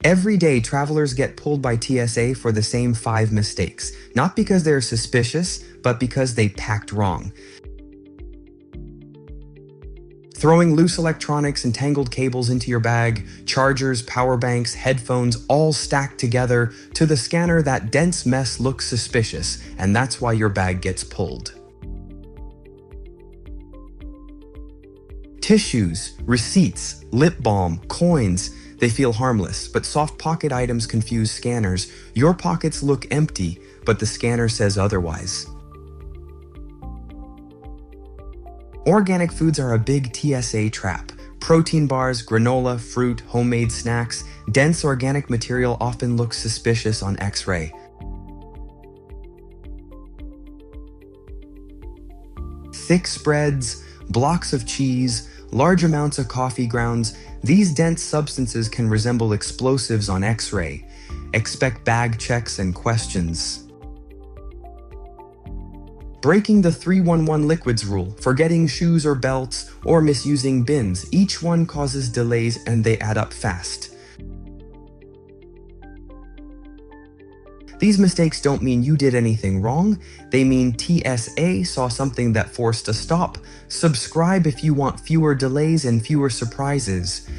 Every day, travelers get pulled by TSA for the same 5 mistakes, not because they're suspicious, but because they packed wrong. Throwing loose electronics and tangled cables into your bag, chargers, power banks, headphones, all stacked together. To the scanner, that dense mess looks suspicious, and that's why your bag gets pulled. Tissues, receipts, lip balm, coins, they feel harmless, but soft pocket items confuse scanners. Your pockets look empty, but the scanner says otherwise. Organic foods are a big TSA trap. Protein bars, granola, fruit, homemade snacks, dense organic material often looks suspicious on X-ray. Thick spreads, blocks of cheese, large amounts of coffee grounds, these dense substances can resemble explosives on X-ray. Expect bag checks and questions. Breaking the 311 liquids rule, forgetting shoes or belts, or misusing bins, each one causes delays and they add up fast. These mistakes don't mean you did anything wrong, they mean TSA saw something that forced a stop. Subscribe if you want fewer delays and fewer surprises.